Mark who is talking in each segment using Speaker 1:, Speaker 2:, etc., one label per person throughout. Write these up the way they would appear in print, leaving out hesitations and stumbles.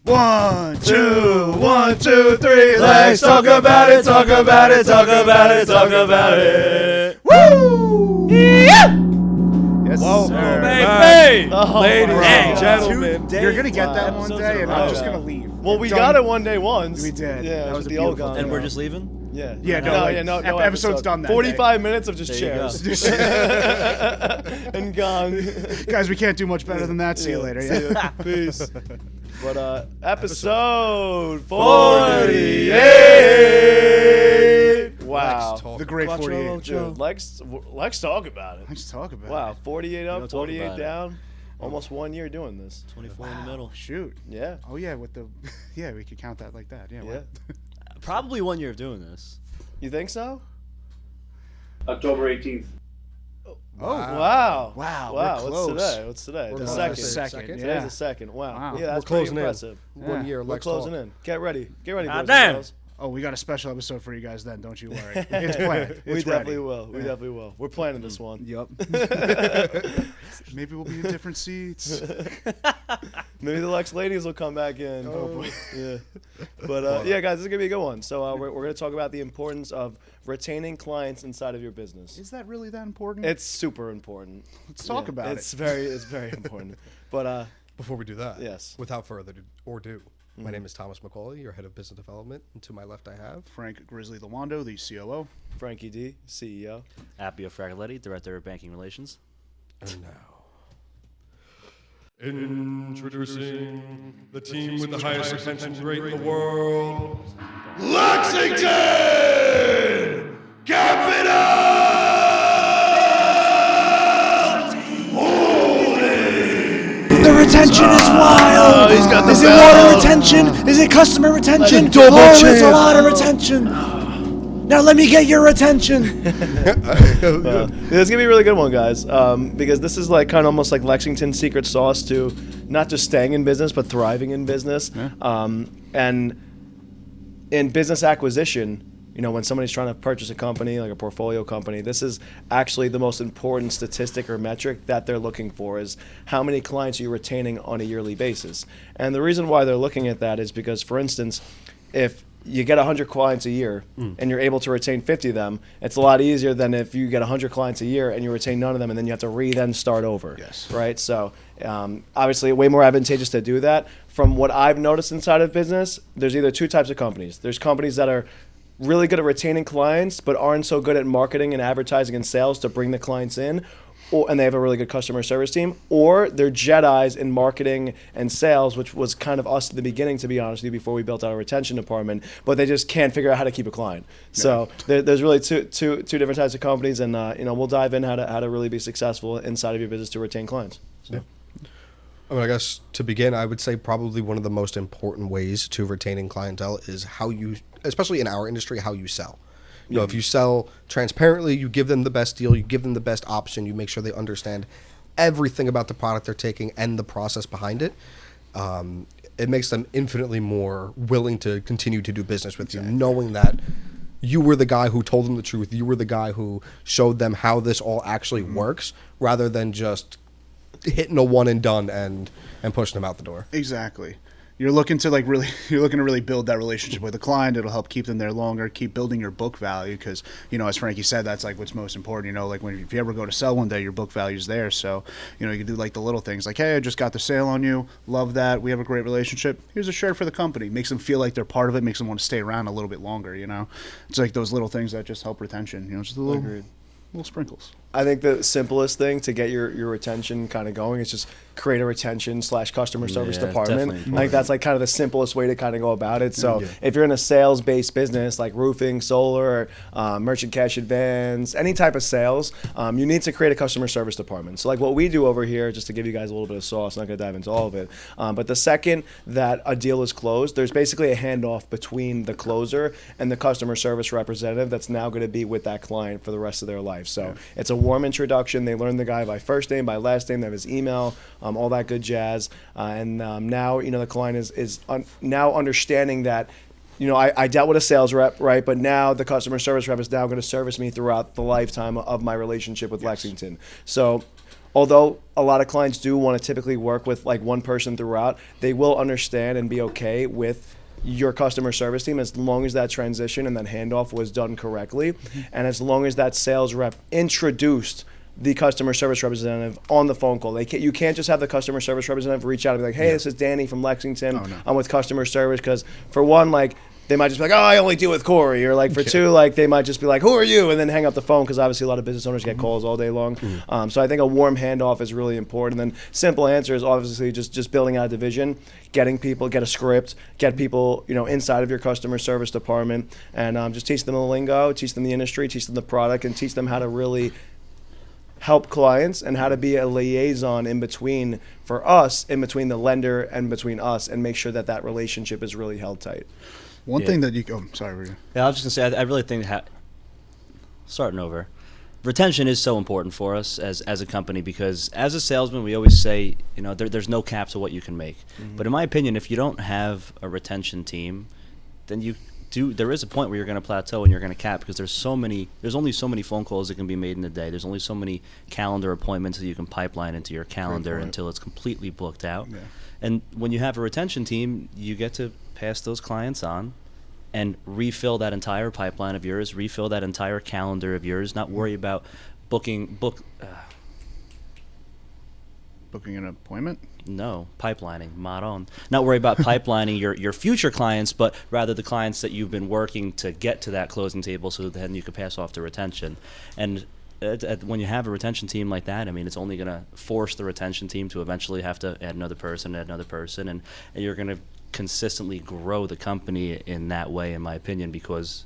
Speaker 1: 1, 2, 1, 2, 3. Let's talk about it, talk about it, talk about it, talk about it. Woo! Yeah! Yes, sir.
Speaker 2: Baby!
Speaker 1: Ladies and
Speaker 2: gentlemen.
Speaker 1: You're going to get that one day, and I'm just going to leave.
Speaker 2: Well, we got it one day once.
Speaker 1: We did.
Speaker 2: Yeah,
Speaker 1: that was a
Speaker 2: the old
Speaker 1: beautiful
Speaker 2: gun.
Speaker 3: And we're just leaving?
Speaker 2: Yeah.
Speaker 1: Yeah, no episode's done that
Speaker 2: 45
Speaker 1: day.
Speaker 2: minutes of just chairs. And gone.
Speaker 1: Guys, we can't do much better than that. See you later. Yeah.
Speaker 2: Peace. But episode 48. Wow.
Speaker 1: The great 48.
Speaker 2: Dude, let's talk about it.
Speaker 1: Let's talk about it.
Speaker 2: Wow, 48 up, 48 down.
Speaker 3: It.
Speaker 2: Almost 1 year doing this.
Speaker 3: 24 in the middle.
Speaker 1: Shoot.
Speaker 2: Yeah.
Speaker 1: Oh, yeah, with the... Yeah, we could count that like that. Yeah.
Speaker 2: Yeah.
Speaker 3: Probably 1 year of doing this.
Speaker 2: You think so?
Speaker 4: October 18th.
Speaker 1: Oh,
Speaker 2: wow.
Speaker 1: Wow,
Speaker 2: Wow.
Speaker 1: we're
Speaker 2: What's
Speaker 1: close.
Speaker 2: today? What's today?
Speaker 5: We're
Speaker 2: The
Speaker 5: close.
Speaker 2: second.
Speaker 1: Second.
Speaker 2: Today's
Speaker 1: Yeah.
Speaker 2: the second. Wow.
Speaker 1: Wow.
Speaker 2: Yeah, that's
Speaker 5: We're
Speaker 2: pretty
Speaker 5: closing in.
Speaker 2: impressive.
Speaker 5: 1 year.
Speaker 2: We're
Speaker 5: Lex
Speaker 2: closing
Speaker 5: talk.
Speaker 2: in. Get ready. Get ready, boys and
Speaker 3: damn.
Speaker 2: girls.
Speaker 1: Oh, we got a special episode for you guys then. Don't you worry. It's planned.
Speaker 2: We
Speaker 1: It's
Speaker 2: definitely
Speaker 1: ready.
Speaker 2: will. We definitely will. We're planning this one.
Speaker 1: Yup. Maybe we'll be in different seats.
Speaker 2: Maybe the Lex ladies will come back in.
Speaker 1: Oh, boy.
Speaker 2: Yeah. But yeah, guys, this is gonna be a good one. So we're gonna talk about the importance of retaining clients inside of your business.
Speaker 1: Is that really that important?
Speaker 2: It's super important.
Speaker 1: Let's talk about
Speaker 2: It's
Speaker 1: it.
Speaker 2: very important. But
Speaker 5: Before we do that,
Speaker 2: Yes.
Speaker 5: without further ado, my name is Thomas McCauley, your head of business development, and to my left I have
Speaker 1: Frank Grizzly Lawando, the COO.
Speaker 2: Frankie D, CEO.
Speaker 3: Appio Fragoletti, Director of Banking Relations.
Speaker 5: and now introducing the team with the highest retention rate in the world, Lexington
Speaker 1: The retention is wild.
Speaker 2: He's got the
Speaker 1: Is it
Speaker 2: bell.
Speaker 1: water retention? Is it customer retention?
Speaker 5: double
Speaker 1: It's a
Speaker 5: champ.
Speaker 1: lot of retention. Now let me get your attention.
Speaker 2: This is gonna be a really good one, guys, because this is like kind of almost like Lexington's secret sauce to not just staying in business but thriving in business. And in business acquisition, you know, when somebody's trying to purchase a company, like a portfolio company, this is actually the most important statistic or metric that they're looking for is how many clients are you retaining on a yearly basis. And the reason why they're looking at that is because, for instance, if you get 100 clients a year and you're able to retain 50 of them, it's a lot easier than if you get 100 clients a year and you retain none of them and then you have to then start over.
Speaker 1: Yes.
Speaker 2: Right? So obviously way more advantageous to do that. From what I've noticed inside of business, there's either two types of companies. There's companies that are really good at retaining clients but aren't so good at marketing and advertising and sales to bring the clients in. And they have a really good customer service team, or they're Jedis in marketing and sales, which was kind of us at the beginning, to be honest with you, before we built our retention department, but they just can't figure out how to keep a client. So there's really two different types of companies, and we'll dive in how to really be successful inside of your business to retain clients. So.
Speaker 5: I mean, I guess to begin, I would say probably one of the most important ways to retaining clientele is how you, especially in our industry, how you sell. You know, if you sell transparently, you give them the best deal, you give them the best option, you make sure they understand everything about the product they're taking and the process behind it. It makes them infinitely more willing to continue to do business with you, knowing that you were the guy who told them the truth, you were the guy who showed them how this all actually works, rather than just hitting a one and done and pushing them out the door.
Speaker 1: Exactly. You're looking to really build that relationship with the client. It'll help keep them there longer, keep building your book value, because, you know, as Frankie said, that's like what's most important. You know, like if you ever go to sell one day, your book value's there. So, you know, you can do like the little things like, hey, I just got the sale on you. Love that. We have a great relationship. Here's a shirt for the company. Makes them feel like they're part of it. Makes them want to stay around a little bit longer, you know. It's like those little things that just help retention. You know, just a little sprinkles.
Speaker 2: I think the simplest thing to get your retention kind of going is just create a retention / customer service
Speaker 3: Yeah,
Speaker 2: department.
Speaker 3: definitely.
Speaker 2: I think that's like kind of the simplest way to kind of go about it. So if you're in a sales-based business like roofing, solar, merchant cash advance, any type of sales, you need to create a customer service department. So like what we do over here, just to give you guys a little bit of sauce, I'm not going to dive into all of it, but the second that a deal is closed, there's basically a handoff between the closer and the customer service representative that's now going to be with that client for the rest of their life. So it's a warm introduction. They learn the guy by first name, by last name, they have his email, all that good jazz. And now, you know, the client is now understanding that, you know, I dealt with a sales rep, right? But now the customer service rep is now going to service me throughout the lifetime of my relationship with Lexington. So although a lot of clients do want to typically work with like one person throughout, they will understand and be okay with your customer service team as long as that transition and that handoff was done correctly, and as long as that sales rep introduced the customer service representative on the phone call. You can't just have the customer service representative reach out and be like, hey, this is Danny from Lexington.
Speaker 1: Oh, no.
Speaker 2: I'm with customer service, because for one, like, they might just be like, oh, I only deal with Corey. Or like for two, like they might just be like, who are you? And then hang up the phone, because obviously a lot of business owners get calls all day long. So I think a warm handoff is really important. And then simple answer is obviously just building out a division, getting people, get a script, get people, inside of your customer service department, and just teach them the lingo, teach them the industry, teach them the product, and teach them how to really help clients and how to be a liaison in between the lender and between us, and make sure that relationship is really held tight.
Speaker 1: One thing that you sorry, Rita.
Speaker 3: Yeah, I was just gonna say, I really think starting over, retention is so important for us as a company, because as a salesman, we always say, there's no cap to what you can make. But in my opinion, if you don't have a retention team, then there is a point where you're going to plateau and you're going to cap, because there's only so many phone calls that can be made in a day. There's only so many calendar appointments that you can pipeline into your calendar until it's completely booked out.
Speaker 1: Yeah.
Speaker 3: And when you have a retention team, you get to pass those clients on and refill that entire pipeline of yours, refill that entire calendar of yours, not worry about booking
Speaker 1: an appointment?
Speaker 3: No, pipelining, mod on. Not worry about pipelining your future clients, but rather the clients that you've been working to get to that closing table, so then you could pass off to retention. And when you have a retention team like that, I mean, it's only going to force the retention team to eventually have to add another person, and you're going to consistently grow the company in that way, in my opinion, because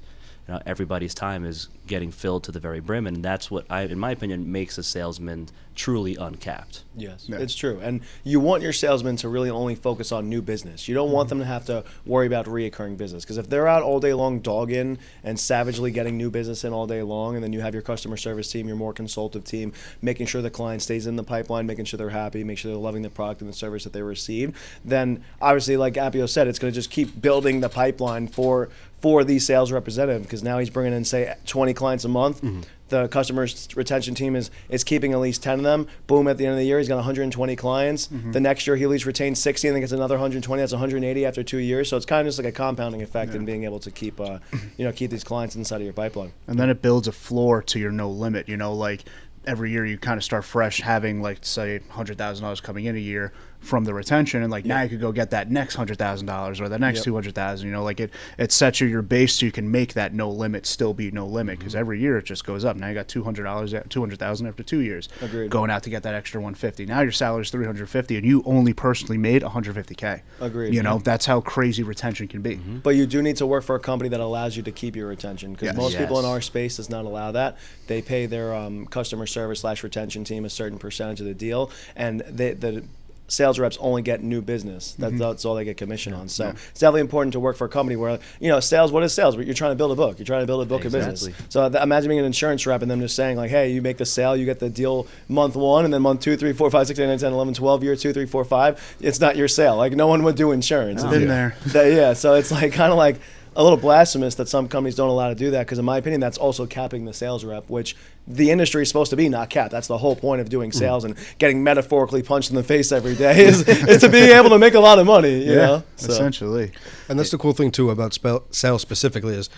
Speaker 3: everybody's time is getting filled to the very brim, and that's what, in my opinion, makes a salesman truly uncapped.
Speaker 2: Yes,
Speaker 1: Yeah.
Speaker 2: it's true. And you want your salesmen to really only focus on new business. You don't want them to have to worry about reoccurring business, because if they're out all day long dogging and savagely getting new business in all day long, and then you have your customer service team, your more consultative team, making sure the client stays in the pipeline, making sure they're happy, make sure they're loving the product and the service that they receive, then obviously, like Appio said, it's going to just keep building the pipeline for the sales representative, because now he's bringing in, say, 20 clients a month. The customer retention team is keeping at least 10 of them. Boom, at the end of the year, he's got 120 clients. The next year, he'll at least retain 60, and then gets another 120. That's 180 after 2 years. So it's kind of just like a compounding effect in being able to keep these clients inside of your pipeline.
Speaker 1: And then it builds a floor to your no limit. Like every year you kind of start fresh, having like, say, $100,000 coming in a year from the retention, and like now you could go get that next $100,000 or the next 200,000. Like it sets your base so you can make that no limit still be no limit, because every year it just goes up. Now you got $200,000 after 2 years.
Speaker 2: Agreed.
Speaker 1: Going out to get that extra 150. Now your salary is 350, and you only personally made 150K.
Speaker 2: Agreed.
Speaker 1: That's how crazy retention can be.
Speaker 2: But you do need to work for a company that allows you to keep your retention, because
Speaker 1: Yes.
Speaker 2: most people in
Speaker 3: Yes.
Speaker 2: our space does not allow that. They pay their customer service / retention team a certain percentage of the deal, and the sales reps only get new business. That's all they get commission on. So it's definitely important to work for a company where, sales, what is sales? You're trying to build a book. You're trying to build a book of business.
Speaker 3: Exactly.
Speaker 2: So imagine being an insurance rep and them just saying like, hey, you make the sale, you get the deal month 1, and then month 2, 3, 4, 5, 6, 8, 9, 10, 11, 12, year 2, 3, 4, 5. It's not your sale. Like no one would do insurance.
Speaker 1: Been there.
Speaker 2: Yeah, so it's like kind of like a little blasphemous that some companies don't allow to do that, because in my opinion, that's also capping the sales rep, which the industry is supposed to be not capped. That's the whole point of doing sales and getting metaphorically punched in the face every day is to be able to make a lot of money, you know? So.
Speaker 1: Essentially.
Speaker 5: And that's the cool thing too about sales specifically is,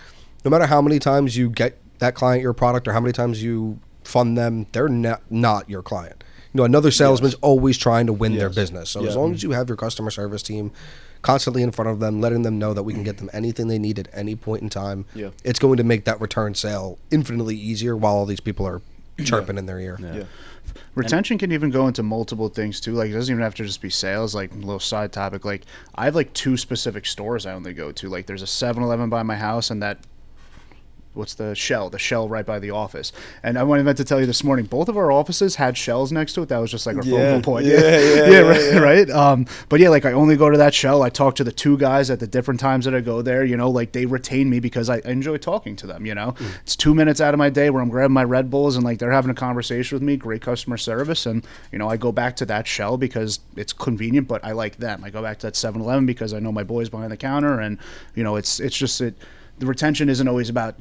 Speaker 5: no matter how many times you get that client your product or how many times you fund them, they're not your client. Another salesman's always trying to win their business. So as long as you have your customer service team constantly in front of them, letting them know that we can get them anything they need at any point in time, it's going to make that return sale infinitely easier while all these people are chirping in their ear.
Speaker 2: Yeah.
Speaker 1: Retention can even go into multiple things too. Like it doesn't even have to just be sales. Like a little side topic. Like I have like 2 specific stores I only go to. Like there's a 7-Eleven by my house, and that what's the shell right by the office. And I meant to tell you this morning, both of our offices had shells next to it. That was just like our focal point. Right. But yeah, like I only go to that shell. I talk to the 2 guys at the different times that I go there, like they retain me because I enjoy talking to them, It's 2 minutes out of my day where I'm grabbing my Red Bulls and like they're having a conversation with me, great customer service. And, I go back to that shell because it's convenient, but I like them. I go back to that 7-Eleven because I know my boys behind the counter, and, it's just the retention isn't always about,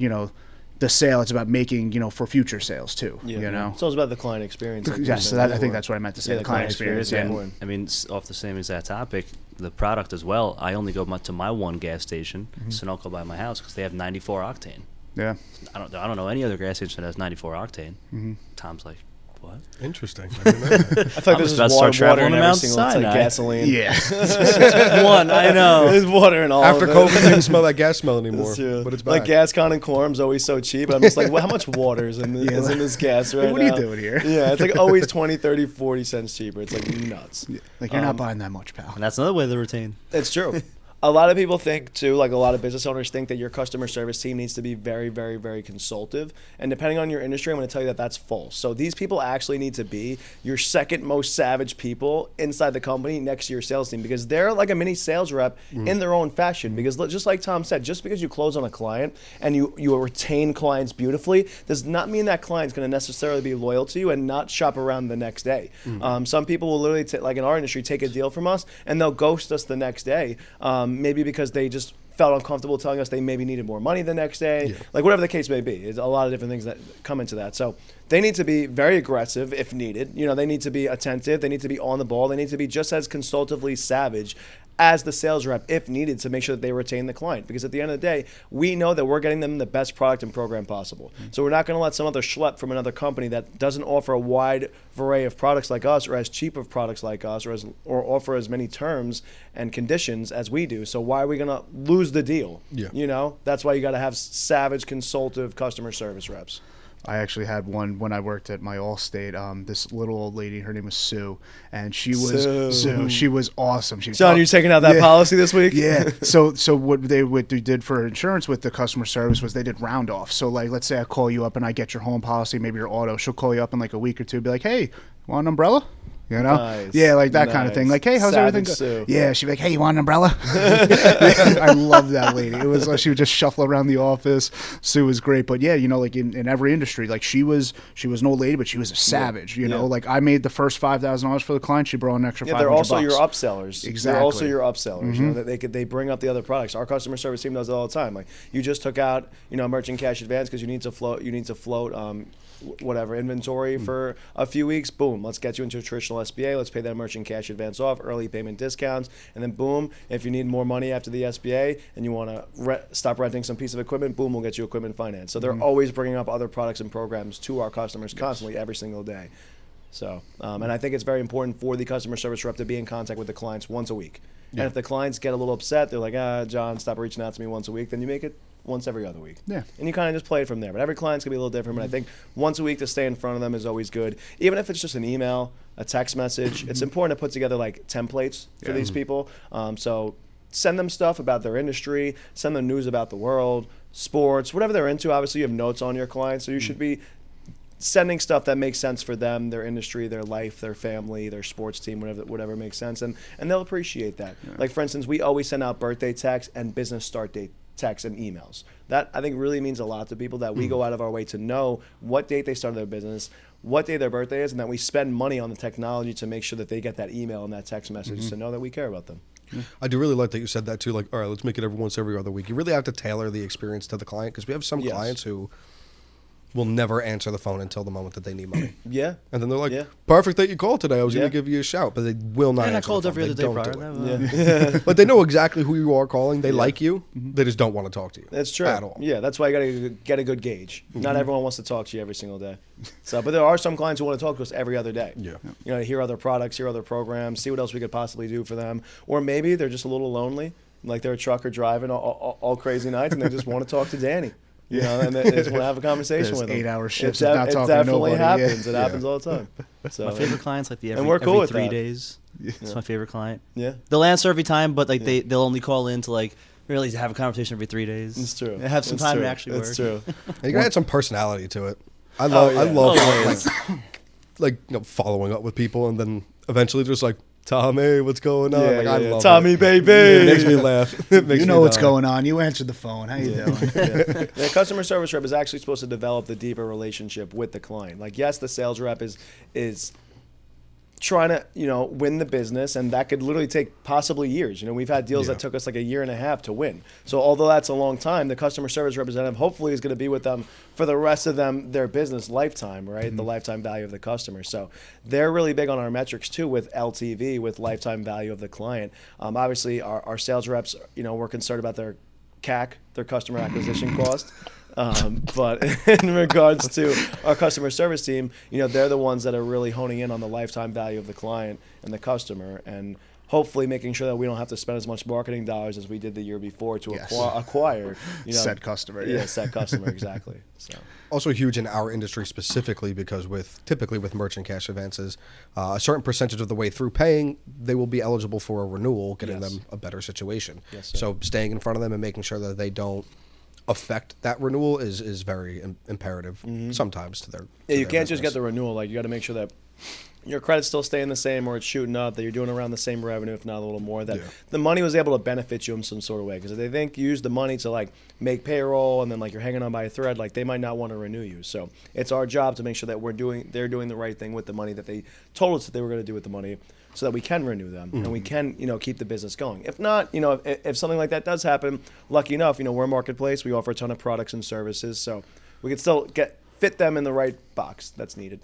Speaker 1: the sale. It's about making, for future sales too.
Speaker 2: Yeah. It's also about the client experience. Like
Speaker 1: Yes, so I think that's what I meant to say.
Speaker 2: Yeah,
Speaker 1: the client experience.
Speaker 2: is
Speaker 1: Yeah.
Speaker 2: important.
Speaker 3: I mean, off the same exact topic, the product as well. I only go to my one gas station, Sunoco by my house, because they have 94 octane.
Speaker 1: Yeah.
Speaker 3: I don't know any other gas station that has 94 octane. Tom's like, what?
Speaker 5: Interesting. I didn't know that.
Speaker 2: I feel like
Speaker 3: I'm
Speaker 2: this
Speaker 3: about
Speaker 2: is
Speaker 3: to start
Speaker 2: water
Speaker 3: traveling
Speaker 2: in
Speaker 3: to
Speaker 2: every
Speaker 3: Mount
Speaker 2: single. It's like
Speaker 3: Sinai.
Speaker 2: gasoline.
Speaker 1: Yeah.
Speaker 3: One, I know.
Speaker 2: There's water in all
Speaker 5: After
Speaker 2: of it.
Speaker 5: COVID, didn't smell that gas smell anymore.
Speaker 2: It's true.
Speaker 5: But it's
Speaker 2: like
Speaker 5: back.
Speaker 2: GasCon and Quorum's always so cheap. I'm just like, well, how much water is in this, is in this gas right
Speaker 1: What are you
Speaker 2: now?
Speaker 1: doing here?
Speaker 2: Yeah, it's like always 20, 30, 40 cents cheaper. It's like nuts.
Speaker 1: Like you're not buying that much, pal.
Speaker 3: And that's another way to retain.
Speaker 2: It's true. A lot of people think too, like a lot of business owners think that your customer service team needs to be very, very, very consultative. And depending on your industry, I'm going to tell you that that's false. So these people actually need to be your second most savage people inside the company next to your sales team, because they're like a mini sales rep in their own fashion. Because just like Tom said, just because you close on a client and you retain clients beautifully does not mean that client's going to necessarily be loyal to you and not shop around the next day. Some people will literally, like in our industry, take a deal from us and they'll ghost us the next day. Maybe because they just felt uncomfortable telling us they maybe needed more money the next day, like whatever the case may be. There's a lot of different things that come into that. So they need to be very aggressive if needed. They need to be attentive. They need to be on the ball. They need to be just as consultatively savage as the sales rep if needed to make sure that they retain the client. Because at the end of the day, we know that we're getting them the best product and program possible. So we're not going to let some other schlep from another company that doesn't offer a wide array of products like us, or as cheap of products like us, or offer as many terms and conditions as we do. So why are we going to lose the deal?
Speaker 5: Yeah.
Speaker 2: That's why you got to have savage, consultative customer service reps.
Speaker 1: I actually had one when I worked at my Allstate. This little old lady, her name was Sue, and she was Sue. She was awesome.
Speaker 2: John, you taking out that policy this week?
Speaker 1: Yeah. So what they did for insurance with the customer service was they did round off. So like, let's say I call you up and I get your home policy, maybe your auto. She'll call you up in like a week or two, be like, "Hey, want an umbrella?"
Speaker 2: Nice.
Speaker 1: Yeah, like that kind of thing. Like, "Hey, how's everything
Speaker 2: Sue.
Speaker 1: Yeah, she'd be like, "Hey, you want an umbrella?" I love that lady. It was like she would just shuffle around the office. Sue was great, but yeah, like in every industry, like she was an old lady, but she was a savage. Like I made the first $5,000 for the client. She brought an extra $500.
Speaker 2: They're also your upsellers.
Speaker 1: Exactly.
Speaker 2: They're also your upsellers. That they bring up the other products. Our customer service team does it all the time. Like you just took out, merchant cash advance because you need to float. Whatever inventory for a few weeks, boom, let's get you into a traditional SBA. Let's pay that merchant cash advance off, early payment discounts, and then boom, if you need more money after the SBA and you want to stop renting some piece of equipment, boom, we'll get you equipment finance. So they're always bringing up other products and programs to our customers constantly every single day. So, and I think it's very important for the customer service rep to be in contact with the clients once a week. And if the clients get a little upset, they're like, John, stop reaching out to me once a week, then you make it once every other week.
Speaker 1: Yeah.
Speaker 2: And you kind of just play it from there. But every client's going to be a little different. But I think once a week to stay in front of them is always good. Even if it's just an email, a text message, it's important to put together like templates for these people. So send them stuff about their industry, send them news about the world, sports, whatever they're into. Obviously, you have notes on your clients. So you should be sending stuff that makes sense for them, their industry, their life, their family, their sports team, whatever makes sense. And they'll appreciate that. Yeah. Like, for instance, we always send out birthday texts and business start date texts and emails. That, I think, really means a lot to people, that we go out of our way to know what date they started their business, what day their birthday is, and that we spend money on the technology to make sure that they get that email and that text message to know that we care about them.
Speaker 5: I do really like that you said that too. Like, all right, let's make it every other week. You really have to tailor the experience to the client, because we have some clients who will never answer the phone until the moment that they need money.
Speaker 2: Yeah.
Speaker 5: And then they're like, perfect that you called today. I was going to give you a shout. But they will not answer
Speaker 3: I called
Speaker 5: the
Speaker 3: every
Speaker 5: phone.
Speaker 3: other day
Speaker 5: Don't
Speaker 3: prior.
Speaker 5: do it. But they know exactly who you are calling. They like you. They just don't want to talk to you.
Speaker 2: That's true.
Speaker 5: At all.
Speaker 2: Yeah, that's why you got to get a good gauge. Not everyone wants to talk to you every single day. So, but there are some clients who want to talk to us every other day.
Speaker 5: Yeah.
Speaker 2: Hear other products, hear other programs, see what else we could possibly do for them. Or maybe they're just a little lonely, like they're a trucker driving all crazy nights, and they just want to talk to Danny. And they just want to have a conversation with him.
Speaker 1: 8-hour shifts.
Speaker 2: It
Speaker 1: not talking
Speaker 2: definitely
Speaker 1: to nobody.
Speaker 2: happens. It happens all the time. So
Speaker 3: My favorite clients like the
Speaker 2: and we're cool
Speaker 3: every
Speaker 2: with
Speaker 3: 3
Speaker 2: that.
Speaker 3: days. That's my favorite client.
Speaker 2: Yeah.
Speaker 3: They'll answer every time, but like they'll only call in to like really have a conversation every 3 days.
Speaker 2: It's true.
Speaker 3: They have some
Speaker 2: It's
Speaker 3: time
Speaker 2: true.
Speaker 3: to actually work.
Speaker 2: It's true.
Speaker 5: And you got to add some personality to it. I love following up with people, and then eventually just like, Tommy, what's going on? I love
Speaker 2: Tommy,
Speaker 5: it.
Speaker 2: baby.
Speaker 5: It makes me laugh. It makes
Speaker 1: You
Speaker 5: me
Speaker 1: know what's
Speaker 5: die.
Speaker 1: going on. You answered the phone. How you doing?
Speaker 2: The customer service rep is actually supposed to develop the deeper relationship with the client. Like, yes, the sales rep is trying to, win the business, and that could literally take possibly years. We've had deals that took us like a year and a half to win. So although that's a long time, the customer service representative hopefully is going to be with them for the rest of their business lifetime, right? The lifetime value of the customer. So they're really big on our metrics too, with LTV, with lifetime value of the client. Obviously, our sales reps, we're concerned about their CAC, their customer acquisition cost. But in regards to our customer service team, they're the ones that are really honing in on the lifetime value of the client and the customer, and hopefully making sure that we don't have to spend as much marketing dollars as we did the year before to acquire
Speaker 1: said customer.
Speaker 2: Yeah, said customer, exactly. So.
Speaker 5: Also huge in our industry specifically because typically with merchant cash advances, a certain percentage of the way through paying, they will be eligible for a renewal, getting them a better situation.
Speaker 2: Yes, sir.
Speaker 5: So staying in front of them and making sure that they don't affect that renewal is very imperative sometimes to their
Speaker 2: you
Speaker 5: their
Speaker 2: can't just
Speaker 5: business.
Speaker 2: get the renewal. Like, you got to make sure that your credit's still staying the same, or it's shooting up, that you're doing around the same revenue, if not a little more, that the money was able to benefit you in some sort of way. Because if they think you use the money to like make payroll and then like you're hanging on by a thread, like they might not want to renew you. So it's our job to make sure that they're doing the right thing with the money that they told us that they were going to do with the money, so that we can renew them and we can, keep the business going. If not, if something like that does happen, lucky enough, we're a marketplace. We offer a ton of products and services, so we can still fit them in the right box that's needed.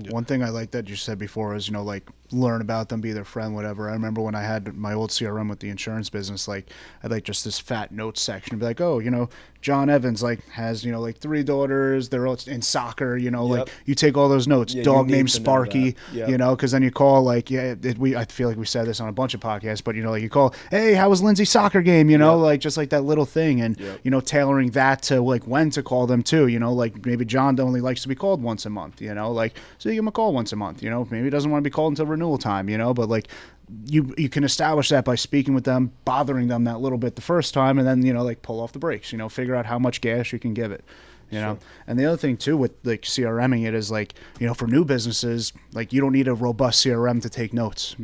Speaker 1: One thing I like that you said before is, like learn about them, be their friend, whatever. I remember when I had my old CRM with the insurance business, like I had like just this fat notes section, be like, oh, John Evans like has, like 3 daughters, they're all in soccer, like you take all those notes, dog named Sparky, because then you call like, I feel like we said this on a bunch of podcasts, but like you call, hey, how was Lindsay's soccer game? Like just like that little thing, and tailoring that to like when to call them too, like maybe John only likes to be called once a month, like so you give him a call once a month, maybe he doesn't want to be called until renewal time, but like you can establish that by speaking with them, bothering them that little bit the first time, and then like pull off the brakes, figure out how much gas you can give it. And the other thing too with like CRMing it is like, for new businesses, like you don't need a robust CRM to take notes.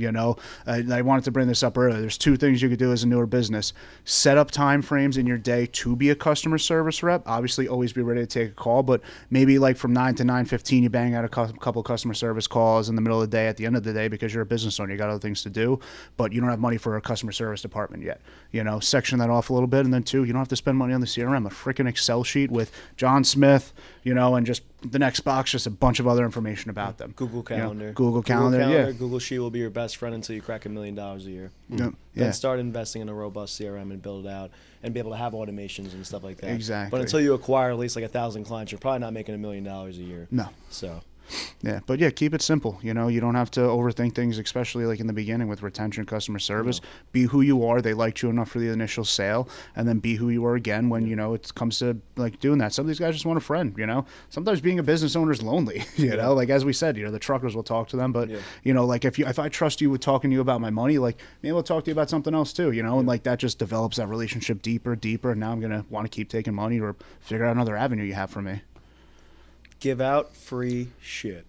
Speaker 1: I wanted to bring this up earlier. There's 2 things you could do as a newer business: set up time frames in your day to be a customer service rep. Obviously, always be ready to take a call, but maybe like from 9 to 9:15, you bang out a couple customer service calls in the middle of the day, at the end of the day, because you're a business owner, you got other things to do, but you don't have money for a customer service department yet. Section that off a little bit, and then 2, you don't have to spend money on the CRM. A freaking Excel sheet with John Smith, and just the next box, just a bunch of other information about them.
Speaker 2: Google Calendar.
Speaker 1: Google Calendar,
Speaker 2: Google Sheet will be your best friend until you crack $1 million a year. Then start investing in a robust CRM and build it out and be able to have automations and stuff like that.
Speaker 1: Exactly.
Speaker 2: But until you acquire at least like 1,000 clients, you're probably not making $1 million a year.
Speaker 1: No.
Speaker 2: So.
Speaker 1: Yeah, but keep it simple. You don't have to overthink things, especially like in the beginning with retention, customer service. Be who you are. They liked you enough for the initial sale, and then be who you are again when it comes to like doing that. Some of these guys just want a friend. Sometimes being a business owner is lonely. Like as we said, the truckers will talk to them, but like if I trust you with talking to you about my money, like maybe I'll talk to you about something else too. And like that just develops that relationship deeper. And now I'm gonna want to keep taking money or figure out another avenue you have for me.
Speaker 2: Give out free shit.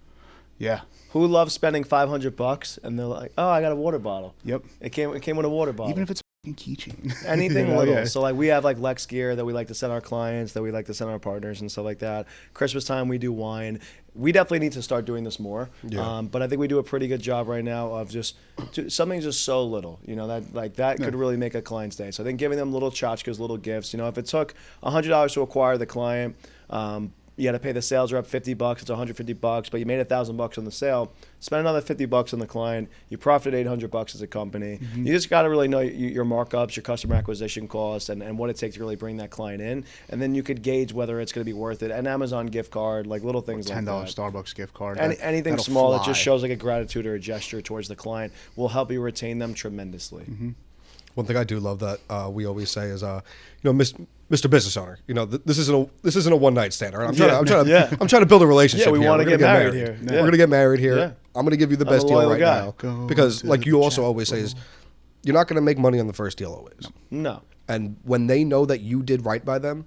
Speaker 1: Yeah.
Speaker 2: Who loves spending $500 and they're like, oh, I got a water bottle.
Speaker 1: Yep.
Speaker 2: It came with a water bottle.
Speaker 1: Even if it's a keychain.
Speaker 2: Anything little. Yeah. So like we have like Lex gear that we like to send our clients, that we like to send our partners and stuff like that. Christmas time we do wine. We definitely need to start doing this more. Yeah. But I think we do a pretty good job right now of just something just so little, that could really make a client's day. So I think giving them little tchotchkes, little gifts. If it took $100 to acquire the client, you had to pay the sales rep $50, it's $150, but you made $1,000 on the sale. Spend another $50 on the client. You profited $800 as a company. You just got to really know your markups, your customer acquisition costs, and what it takes to really bring that client in. And then you could gauge whether it's going to be worth it. An Amazon gift card, like little things like that.
Speaker 1: $10 Starbucks gift card.
Speaker 2: Anything small that just shows like a gratitude or a gesture towards the client will help you retain them tremendously.
Speaker 1: Mm-hmm.
Speaker 5: One thing I do love that we always say is, Mr. Business Owner, this isn't a one night stand. Right? I'm trying to build a relationship.
Speaker 2: Yeah, we want to get married here.
Speaker 5: We're gonna get married here.
Speaker 2: Yeah.
Speaker 5: I'm gonna give you the best deal right now because, like you also always say, is you're not gonna make money on the first deal always.
Speaker 2: No.
Speaker 5: And when they know that you did right by them,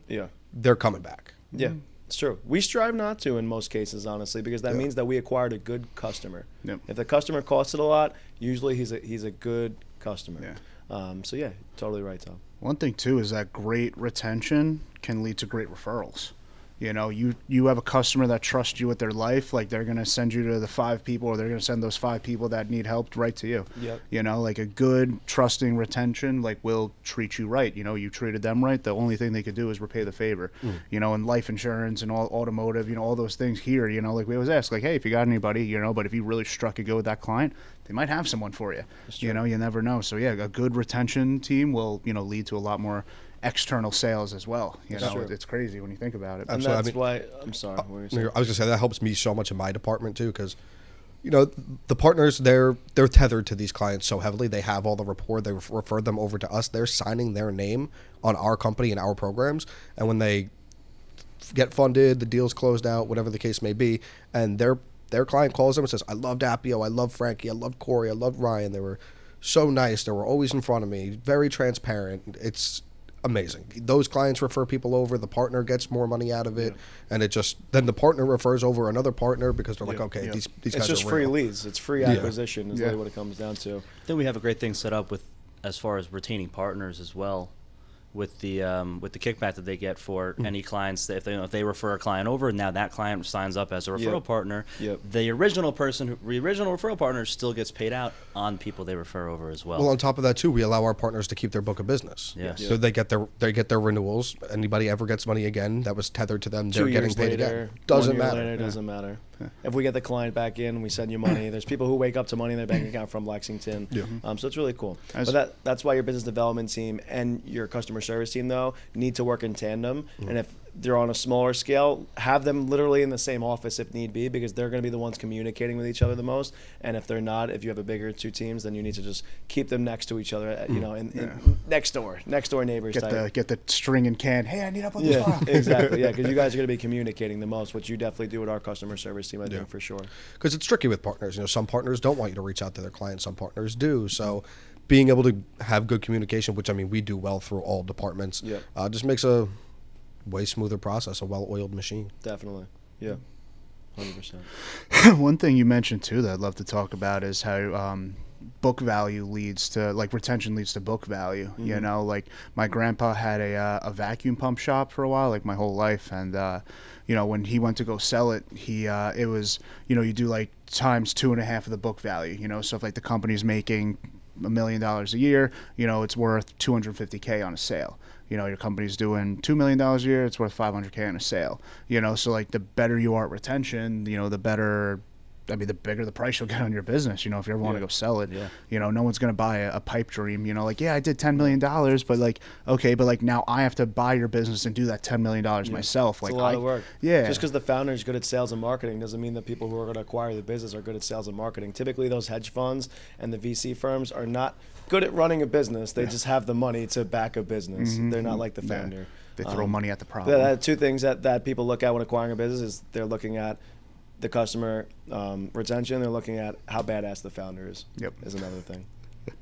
Speaker 5: they're coming back.
Speaker 2: Yeah. It's true. We strive not to in most cases, honestly, because that means that we acquired a good customer.
Speaker 1: Yep.
Speaker 2: If the customer costed a lot, usually he's a good customer.
Speaker 1: Yeah.
Speaker 2: Totally right, Tom.
Speaker 1: One thing too is that great retention can lead to great referrals. You know, you have a customer that trusts you with their life, like they're going to send you to the 5 people, or they're going to send those 5 people that need help right to you.
Speaker 2: Yep.
Speaker 1: You know, like a good trusting retention, like will treat you right. You know, you treated them right. The only thing they could do is repay the favor. You know, and life insurance and all automotive, you know, all those things here, you know, like we always ask, like, hey, if you got anybody, you know, but if you really struck a good with that client, they might have someone for you. You know, you never know. So yeah, a good retention team will, you know, lead to a lot more external sales as well. You know, it's crazy when you think about it.
Speaker 2: And
Speaker 5: Absolutely.
Speaker 2: that's why I'm sorry. What were you saying?
Speaker 5: I was gonna say that helps me so much in my department too, because you know the partners they're tethered to these clients so heavily. They have all the rapport. They refer them over to us. They're signing their name on our company and our programs. And when they get funded, the deal's closed out, whatever the case may be, and their client calls them and says, "I loved Appio. I loved Frankie. I loved Corey. I loved Ryan. They were so nice. They were always in front of me. Very transparent. It's amazing." Those clients refer people over, the partner gets more money out of it, and it just then the partner refers over another partner because they're like, okay, these guys
Speaker 2: It's just
Speaker 5: are
Speaker 2: free
Speaker 5: real.
Speaker 2: leads. It's free acquisition is really what it comes down to.
Speaker 3: I think we have a great thing set up with as far as retaining partners as well, with the kickback that they get for any clients that if they refer a client over, and now that client signs up as a referral partner, the original referral partner still gets paid out on people they refer over as well.
Speaker 5: Well, on top of that too, we allow our partners to keep their book of business. So they get their renewals. Anybody ever gets money again that was tethered to them,
Speaker 2: 2
Speaker 5: they're getting
Speaker 2: years
Speaker 5: paid
Speaker 2: later,
Speaker 5: again. Doesn't
Speaker 2: 1 year
Speaker 5: matter.
Speaker 2: later, doesn't matter. If we get the client back in, we send you money. There's people who wake up to money in their bank account from Lexington. So it's really cool. But that's why your business development team and your customer service team, though, need to work in tandem. And if they're on a smaller scale, have them literally in the same office if need be, because they're going to be the ones communicating with each other the most. And if they're not, if you have a bigger 2 teams, then you need to just keep them next to each other, you know, in next door neighbors.
Speaker 1: Get the string and can. Hey, I need help with this file.
Speaker 2: Exactly. Yeah, because you guys are going to be communicating the most, which you definitely do with our customer service team, I think, for sure.
Speaker 5: Because it's tricky with partners. You know, some partners don't want you to reach out to their clients. Some partners do. So being able to have good communication, which I mean we do well through all departments, just makes a way smoother process, a well-oiled machine.
Speaker 2: Definitely. Yeah. 100%.
Speaker 1: One thing you mentioned too that I'd love to talk about is how book value leads to, like, retention leads to book value. You know, like my grandpa had a vacuum pump shop for a while, like my whole life, and you know, when he went to go sell it, it was, you know, you do like times 2.5 of the book value. You know, so if like the company's making $1 million a year, you know, it's worth $250K on a sale. You know, your company's doing $2 million a year, it's worth $500K on a sale. You know, so like the better you are at retention, you know, the better, I mean, the bigger the price you'll get on your business. You know, if you ever want to go sell it, you know, no one's going to buy a pipe dream. You know, like, yeah, I did $10 million, but like, okay, but like now I have to buy your business and do that $10 million myself. Like,
Speaker 2: it's a lot of work.
Speaker 1: Yeah.
Speaker 2: Just because the founder is good at sales and marketing doesn't mean that people who are going to acquire the business are good at sales and marketing. Typically, those hedge funds and the VC firms are not good at running a business. They just have the money to back a business. They're not like the founder.
Speaker 1: They throw money at the problem.
Speaker 2: The 2 things that people look at when acquiring a business is they're looking at the customer retention. They're looking at how badass the founder is. Is another thing.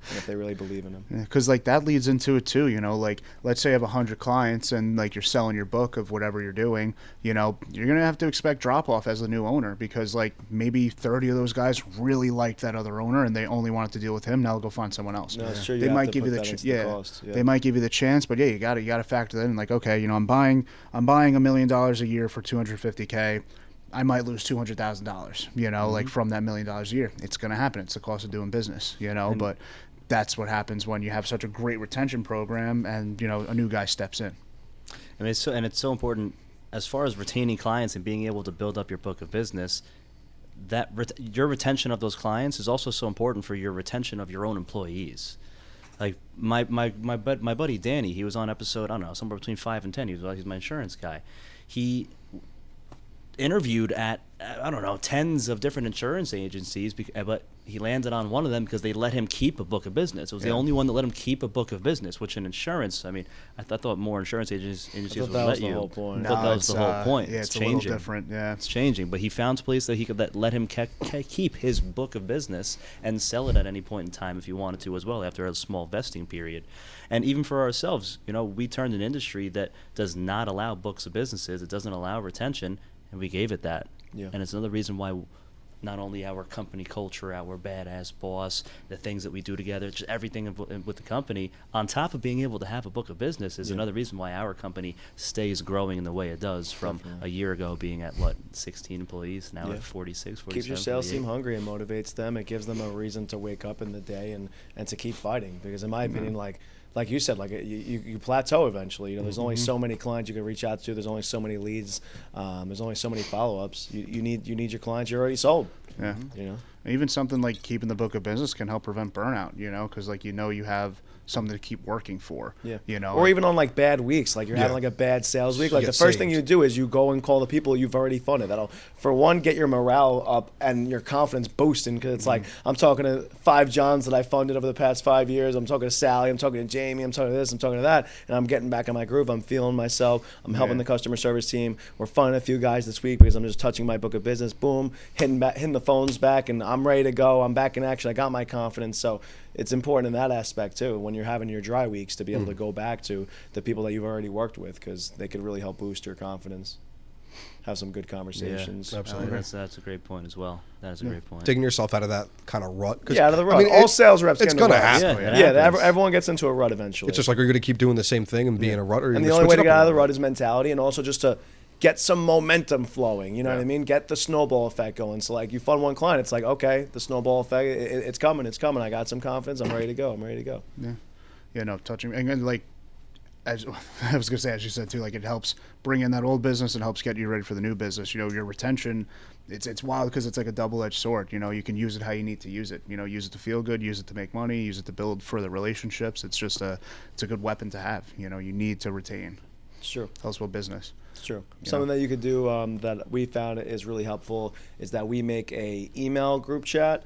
Speaker 2: And if they really believe in them.
Speaker 1: Because like that leads into it too. You know, like let's say you have 100 clients and like you're selling your book of whatever you're doing. You know, you're gonna have to expect drop off as the new owner, because like maybe 30 of those guys really liked that other owner and they only wanted to deal with him. Now they'll go find someone else.
Speaker 2: No, it's true.
Speaker 1: They might give you the cost. They might give you the chance, but yeah, you got to factor that in. Like, okay, you know, I'm buying $1 million a year for $250K. I might lose $200,000, you know, like from that $1 million a year. It's going to happen. It's the cost of doing business, you know, but that's what happens when you have such a great retention program and, you know, a new guy steps in.
Speaker 3: I mean, it's so important as far as retaining clients and being able to build up your book of business. That your retention of those clients is also so important for your retention of your own employees. Like my buddy Danny, he was on episode, I don't know, somewhere between 5 and 10. He's my insurance guy. He interviewed at, I don't know, tens of different insurance agencies, but he landed on one of them because they let him keep a book of business. It was the only one that let him keep a book of business, which in insurance, I mean, I thought more insurance agencies would let you.
Speaker 2: That was the whole point.
Speaker 3: I thought that was the whole point.
Speaker 1: Yeah,
Speaker 3: it's
Speaker 1: it's
Speaker 3: changing.
Speaker 1: a little different. Yeah,
Speaker 3: it's changing. But he found a place that he could let him keep his book of business and sell it at any point in time if he wanted to as well, after a small vesting period. And even for ourselves, you know, we turned an industry that does not allow books of businesses. It doesn't allow retention, and we gave it that. And it's another reason why, you not only our company culture, our badass boss, the things that we do together, just everything with the company, on top of being able to have a book of business is another reason why our company stays growing in the way it does from a year ago being at, 16 employees, now at 46, 47.
Speaker 2: Keeps your sales
Speaker 3: 48.
Speaker 2: team hungry and motivates them. It gives them a reason to wake up in the day and to keep fighting. Because in my opinion, like you said, you plateau eventually. You know, there's only so many clients you can reach out to. There's only so many leads. There's only so many follow-ups. You need your clients you're already sold.
Speaker 1: Yeah.
Speaker 2: You know.
Speaker 1: Even something like keeping the book of business can help prevent burnout, you know, because you have something to keep working for.
Speaker 2: Yeah.
Speaker 1: You know,
Speaker 2: or even on like bad weeks, like you're having like a bad sales week. Like
Speaker 5: get
Speaker 2: the first thing
Speaker 5: saved.
Speaker 2: you do is you go and call the people you've already funded. That'll, for one, get your morale up and your confidence boosting, because it's like I'm talking to 5 Johns that I funded over the past 5 years. I'm talking to Sally. I'm talking to Jamie. I'm talking to this. I'm talking to that, and I'm getting back in my groove. I'm feeling myself. I'm helping the customer service team. We're funding a few guys this week because I'm just touching my book of business. Boom, hitting the phones back, and I'm ready to go. I'm back in action. I got my confidence. So it's important in that aspect too, when you're having your dry weeks, to be able to go back to the people that you've already worked with, because they can really help boost your confidence. Have some good conversations.
Speaker 3: Yeah,
Speaker 5: Absolutely.
Speaker 3: that's a great point as well. That is a great point.
Speaker 5: Digging yourself out of that kind of rut. 'Cause,
Speaker 2: Yeah, out of the rut.
Speaker 5: I mean,
Speaker 2: All sales reps
Speaker 5: it's
Speaker 2: get in a
Speaker 5: gonna
Speaker 2: rut.
Speaker 5: happen.
Speaker 3: Yeah, it happens.
Speaker 2: Everyone gets into a rut eventually.
Speaker 5: It's just like, are you going to keep doing the same thing and be in a rut, or are you
Speaker 2: and
Speaker 5: gonna
Speaker 2: the only
Speaker 5: switch
Speaker 2: way
Speaker 5: it
Speaker 2: to
Speaker 5: up
Speaker 2: get
Speaker 5: a
Speaker 2: out of the
Speaker 5: little
Speaker 2: rut is mentality, and also just to get some momentum flowing. You know what I mean? Get the snowball effect going. So like you fund one client, it's like, okay, the snowball effect, it's coming. I got some confidence. I'm ready to go.
Speaker 1: Yeah, no, touching, and then as I was gonna say, as you said too, like it helps bring in that old business and helps get you ready for the new business. You know, your retention, it's wild because it's like a double-edged sword. You know, you can use it how you need to use it. You know, use it to feel good, use it to make money, use it to build further relationships. It's a good weapon to have. You know, you need to retain.
Speaker 2: It's true.
Speaker 1: Helps with business.
Speaker 2: It's true. Something that you could do that we found is really helpful is that we make a email group chat,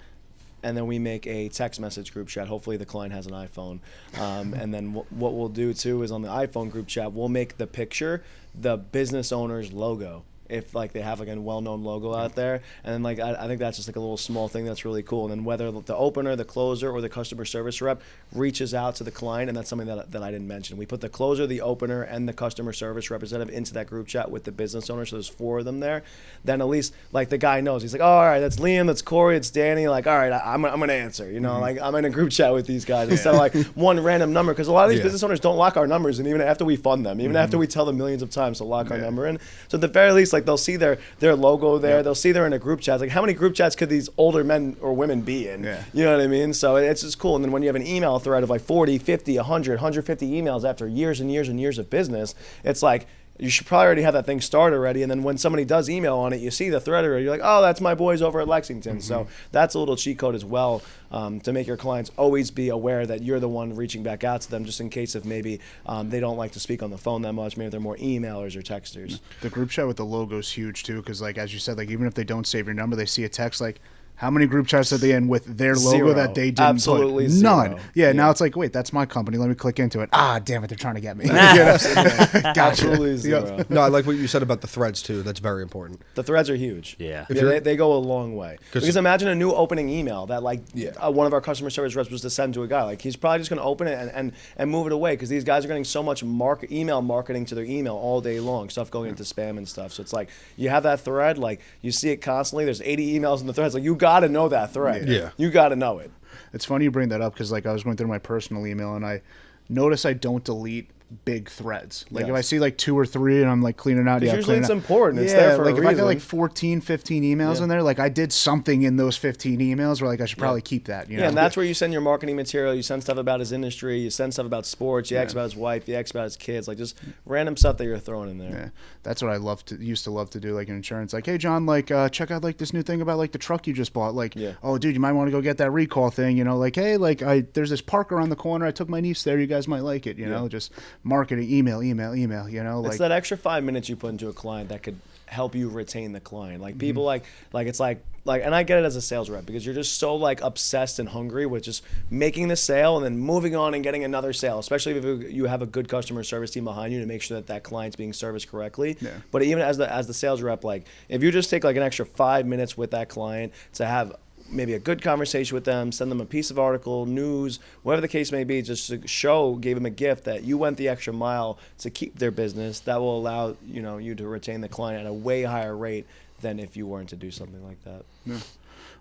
Speaker 2: and then we make a text message group chat. Hopefully the client has an iPhone. And then what we'll do too is on the iPhone group chat, we'll make the picture the business owner's logo, if like they have like a well-known logo out there. And then like I think that's just like a little small thing that's really cool. And then whether the opener, the closer, or the customer service rep reaches out to the client, and that's something that I didn't mention. We put the closer, the opener, and the customer service representative into that group chat with the business owner, so there's 4 of them there. Then at least like the guy knows. He's like, oh, all right, that's Liam, that's Corey, it's Danny. Like, all right, I'm gonna answer. You know, like I'm in a group chat with these guys instead of like one random number, because a lot of these business owners don't lock our numbers, and even after we fund them, even after we tell them millions of times to lock our number in. So at the very least, like they'll see their logo there. They'll see they're in a group chat. Like, how many group chats could these older men or women be in?
Speaker 1: Yeah.
Speaker 2: You know what I mean? So it's just cool. And then when you have an email thread of like 40, 50, 100, 150 emails after years and years and years of business, it's like you should probably already have that thing started already. And then when somebody does email on it, you see the thread already. You're like, oh, that's my boys over at Lexington. So that's a little cheat code as well, to make your clients always be aware that you're the one reaching back out to them, just in case if maybe they don't like to speak on the phone that much. Maybe they're more emailers or texters.
Speaker 1: The group chat with the logo is huge too, because like as you said, like even if they don't save your number, they see a text like, how many group chats are they in with their logo
Speaker 2: Zero.
Speaker 1: that they didn't
Speaker 2: Absolutely
Speaker 1: put?
Speaker 2: zero.
Speaker 1: None. Yeah, now it's like, wait, that's my company. Let me click into it. Ah, damn it, they're trying to get me. Gotcha.
Speaker 2: Absolutely zero.
Speaker 5: No, I like what you said about the threads too. That's very important.
Speaker 2: The threads are huge.
Speaker 3: Yeah.
Speaker 2: They go a long way. Because imagine a new opening email that like one of our customer service reps was to send to a guy. Like he's probably just going to open it and move it away, because these guys are getting so much email marketing to their email all day long, stuff going into spam and stuff. So it's like you have that thread, like you see it constantly. There's 80 emails in the threads. Like you got to know that thread.
Speaker 5: Yeah.
Speaker 2: You got to know it.
Speaker 1: It's funny you bring that up, because like I was going through my personal email and I notice I don't delete big threads. Like if I see like 2 or 3 and I'm like cleaning out,
Speaker 2: Usually it's important. It's
Speaker 1: yeah,
Speaker 2: there for
Speaker 1: like
Speaker 2: a
Speaker 1: if I
Speaker 2: reason.
Speaker 1: got like 14, 15 emails in there, like I did something in those 15 emails where like I should probably keep that. You know?
Speaker 2: Yeah, and that's where you send your marketing material. You send stuff about his industry. You send stuff about sports. You ask about his wife. You ask about his kids. Like just random stuff that you're throwing in there.
Speaker 1: Yeah, that's what I used to love to do, like in insurance. Like, hey John, like check out like this new thing about like the truck you just bought. Like, oh dude, you might want to go get that recall thing. You know, like hey, like there's this park around the corner. I took my niece there. You guys might like it. You know, just marketing, email. You know,
Speaker 2: It's
Speaker 1: like
Speaker 2: that extra 5 minutes you put into a client that could help you retain the client. Like people like it's like, and I get it as a sales rep, because you're just so like obsessed and hungry with just making the sale and then moving on and getting another sale, especially if you have a good customer service team behind you to make sure that client's being serviced correctly. But even as the sales rep, like if you just take like an extra 5 minutes with that client to have maybe a good conversation with them, send them a piece of article, news, whatever the case may be, just to gave them a gift that you went the extra mile to keep their business, that will allow you to retain the client at a way higher rate than if you weren't to do something like that.